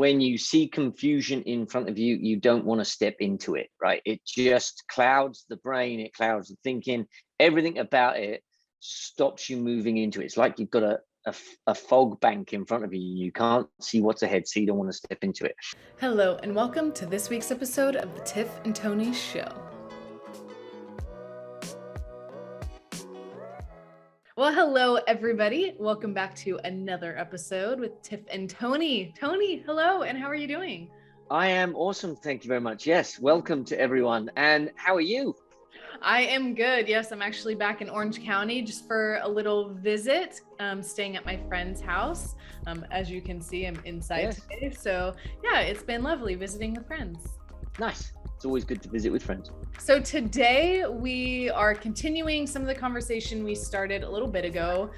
when you see confusion in front of you, you don't want to step into it, right? It just clouds the brain, it clouds the thinking, everything about it stops you moving into it. It's like you've got a fog bank in front of you. You can't see what's ahead, so you don't want to step into it. Hello, and welcome to this week's episode of the Tiff and Tony Show. Well, hello, everybody. Welcome back to another episode with Tiff and Tony. Tony, hello, and how are you doing? I am awesome. Thank you very much. Yes, welcome to everyone. And how are you? I am good. Yes, I'm actually back in Orange County just for a little visit, staying at my friend's house. As you can see, I'm inside today. So yeah, it's been lovely visiting with friends. Nice. It's always good to visit with friends. So today we are continuing some of the conversation we started a little bit ago.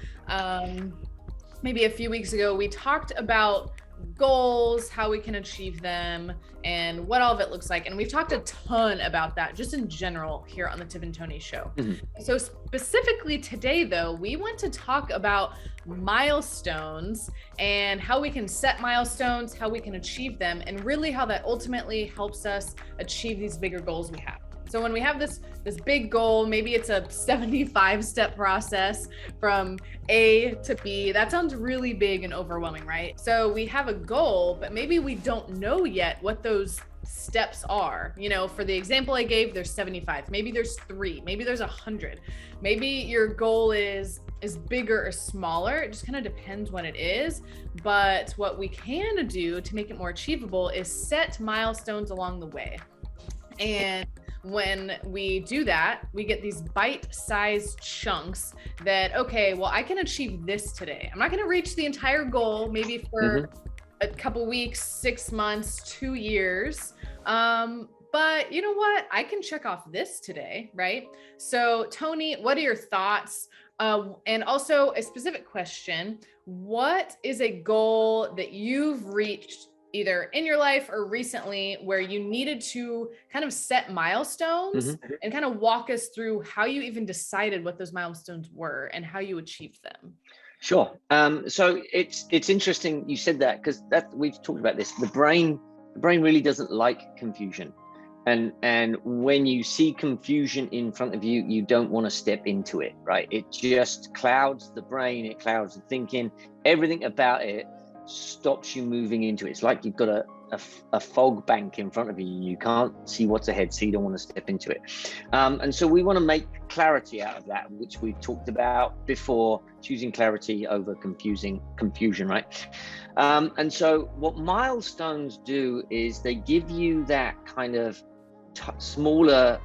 Maybe a few weeks ago, we talked about goals, how we can achieve them, and what all of it looks like. And we've talked a ton about that just in general here on the Tiff and Tony Show. Mm-hmm. So specifically today, though, we want to talk about milestones and how we can set milestones, how we can achieve them, and really how that ultimately helps us achieve these bigger goals we have. So when we have this big goal, maybe it's a 75-step process from A to B. That sounds really big and overwhelming, right? So we have a goal, but maybe we don't know yet what those steps are. You know, for the example I gave, there's 75. Maybe there's 3. Maybe there's 100. Maybe your goal is bigger or smaller. It just kind of depends what it is. But what we can do to make it more achievable is set milestones along the way. And when we do that, we get these bite-sized chunks that, okay, well, I can achieve this today. I'm not going to reach the entire goal, maybe for a couple weeks, 6 months, 2 years. But you know what? I can check off this today, right? So Tony, what are your thoughts? And also a specific question, what is a goal that you've reached either in your life or recently where you needed to kind of set milestones and kind of walk us through how you even decided what those milestones were and how you achieved them? Sure. So it's interesting you said that, because we've talked about this. The brain really doesn't like confusion. And when you see confusion in front of you, you don't want to step into it, right? It just clouds the brain, it clouds the thinking, everything about it stops you moving into it. It's like you've got a fog bank in front of you. You can't see what's ahead, so you don't want to step into it. And so we want to make clarity out of that, which we've talked about before, choosing clarity over confusion, right? And so what milestones do is they give you that kind of smaller,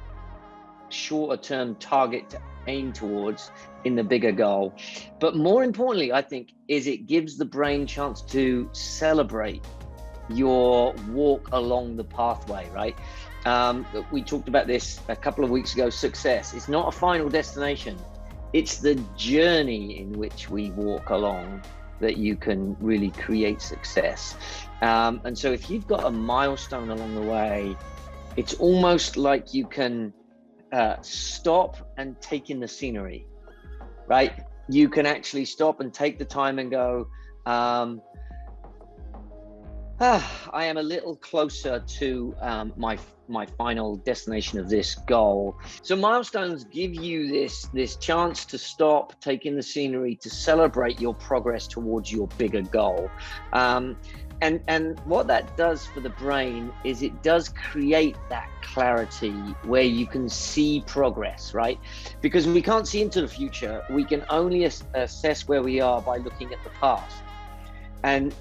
shorter term target to aim towards in the bigger goal. But more importantly, I think, is it gives the brain chance to celebrate your walk along the pathway, right? We talked about this a couple of weeks ago. Success is not a final destination. It's the journey in which we walk along that you can really create success. And so if you've got a milestone along the way, it's almost like you can stop and take in the scenery, right? You can actually stop and take the time and go, I am a little closer to my final destination of this goal. So milestones give you this chance to stop, take in the scenery, to celebrate your progress towards your bigger goal. And what that does for the brain is it does create that clarity where you can see progress, right? Because we can't see into the future. We can only assess where we are by looking at the past. And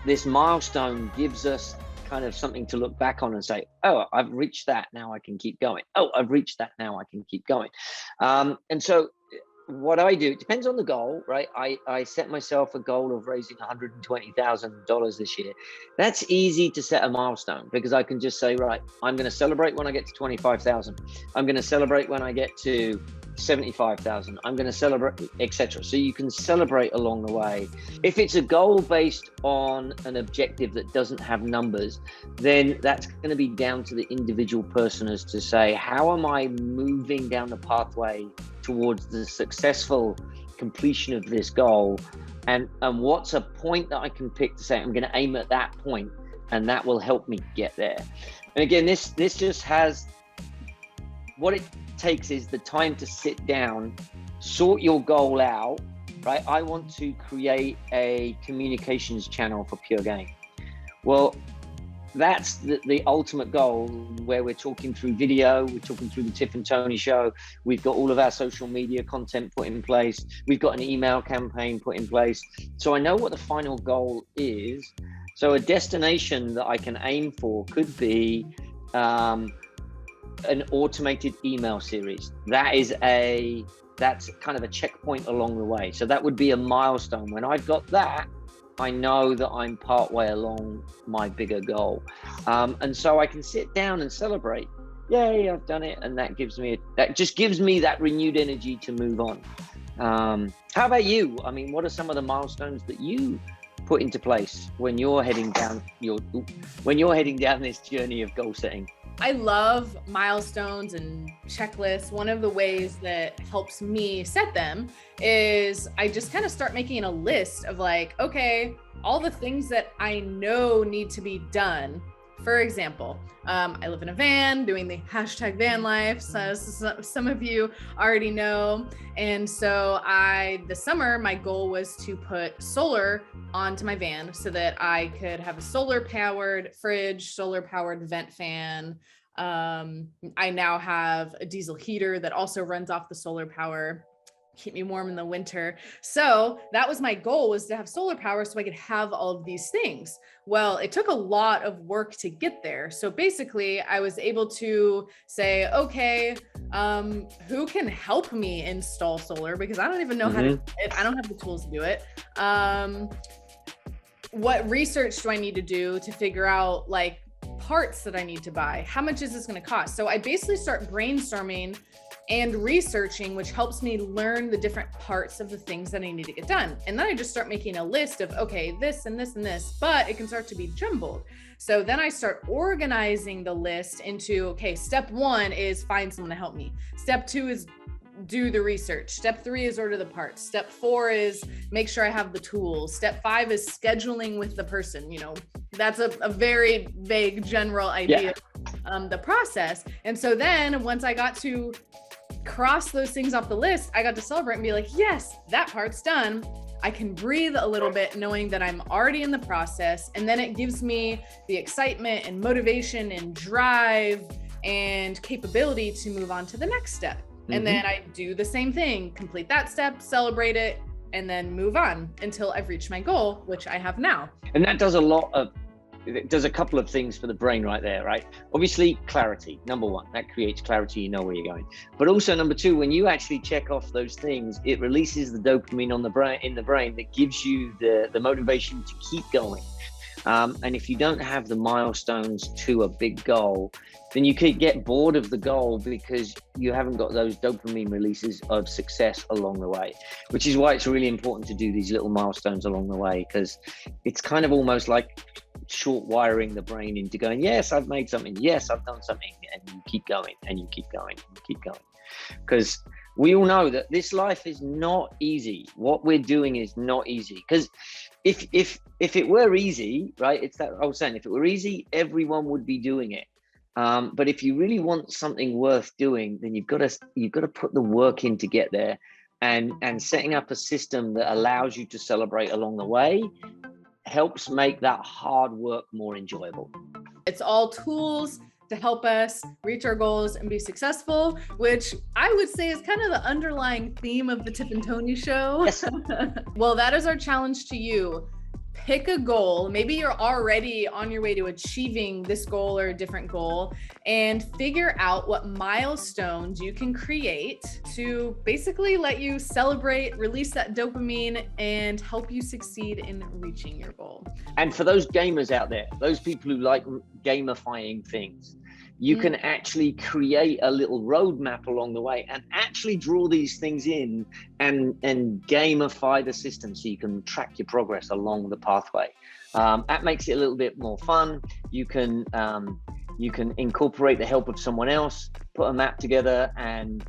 this milestone gives us kind of something to look back on and say, oh, I've reached that, now I can keep going. Oh, I've reached that, now I can keep going. And so what I do, it depends on the goal, right? I set myself a goal of raising $120,000 this year. That's easy to set a milestone because I can just say, right, I'm going to celebrate when I get to 25,000. I'm going to celebrate when I get to 75,000. I'm going to celebrate, etc. So you can celebrate along the way. If it's a goal based on an objective that doesn't have numbers, then that's going to be down to the individual person as to say, how am I moving down the pathway towards the successful completion of this goal and what's a point that I can pick to say I'm going to aim at that point, and that will help me get there. And again, this just has, what it takes is the time to sit down, sort your goal out, right? I want to create a communications channel for Pure Game. Well, that's the ultimate goal, where we're talking through video, we're talking through the Tiff and Tony show, we've got all of our social media content put in place, we've got an email campaign put in place. So I know what the final goal is. So a destination that I can aim for could be an automated email series. That's kind of a checkpoint along the way. So that would be a milestone. When I've got that, I know that I'm partway along my bigger goal. And so I can sit down and celebrate. Yay, I've done it. And that just gives me that renewed energy to move on. How about you? I mean, what are some of the milestones that you put into place when you're heading down this journey of goal setting? I love milestones and checklists. One of the ways that helps me set them is I just kind of start making a list of like, okay, all the things that I know need to be done. For example, I live in a van doing the #van life. So some of you already know. And so this summer, my goal was to put solar onto my van so that I could have a solar powered fridge, solar powered vent fan. I now have a diesel heater that also runs off the solar power, keep me warm in the winter. So that was my goal, was to have solar power so I could have all of these things. Well, it took a lot of work to get there. So basically I was able to say, okay, who can help me install solar? Because I don't even know how to do it. I don't have the tools to do it. What research do I need to do to figure out like parts that I need to buy? How much is this going to cost? So I basically start brainstorming and researching, which helps me learn the different parts of the things that I need to get done. And then I just start making a list of, okay, this and this and this, but it can start to be jumbled. So then I start organizing the list into, okay, step 1 is find someone to help me. Step 2 is do the research. Step 3 is order the parts. Step 4 is make sure I have the tools. Step 5 is scheduling with the person. You know, that's a very vague general idea, the process. And so then once I got to cross those things off the list, I got to celebrate and be like, yes, that part's done. I can breathe a little bit knowing that I'm already in the process. And then it gives me the excitement and motivation and drive and capability to move on to the next step. And then I do the same thing, complete that step, celebrate it, and then move on until I've reached my goal, which I have now. And that does it does a couple of things for the brain right there, right? Obviously, clarity, number 1, that creates clarity, you know where you're going. But also number 2, when you actually check off those things, it releases the dopamine in the brain that gives you the motivation to keep going. And if you don't have the milestones to a big goal, then you could get bored of the goal because you haven't got those dopamine releases of success along the way, which is why it's really important to do these little milestones along the way, because it's kind of almost like short wiring the brain into going, yes, I've made something. Yes, I've done something. And you keep going and you keep going and you keep going. Because we all know that this life is not easy. What we're doing is not easy. Because if it were easy, right, it's that I was saying, if it were easy, everyone would be doing it. But if you really want something worth doing, then you've got to put the work in to get there, and setting up a system that allows you to celebrate along the way helps make that hard work more enjoyable. It's all tools to help us reach our goals and be successful, which I would say is kind of the underlying theme of the Tiff and Tony show. Yes. Well, that is our challenge to you. Pick a goal. Maybe you're already on your way to achieving this goal or a different goal, and figure out what milestones you can create to basically let you celebrate, release that dopamine, and help you succeed in reaching your goal. And for those gamers out there, those people who like gamifying things, you can actually create a little roadmap along the way and actually draw these things in and gamify the system so you can track your progress along the pathway. That makes it a little bit more fun. You can incorporate the help of someone else, put a map together and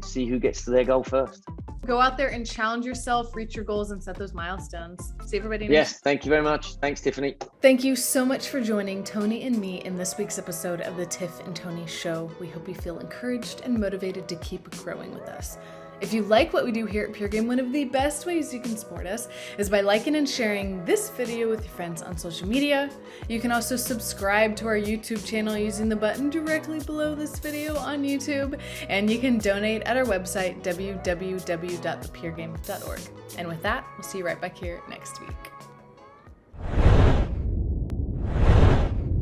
see who gets to their goal first. Go out there and challenge yourself, reach your goals, and set those milestones. See everybody. Yes, thank you very much. Thanks, Tiffany. Thank you so much for joining Tony and me in this week's episode of the Tiff and Tony Show. We hope you feel encouraged and motivated to keep growing with us. If you like what we do here at Pure Game, one of the best ways you can support us is by liking and sharing this video with your friends on social media. You can also subscribe to our YouTube channel using the button directly below this video on YouTube, and you can donate at our website, www.thepuregame.org. And with that, we'll see you right back here next week.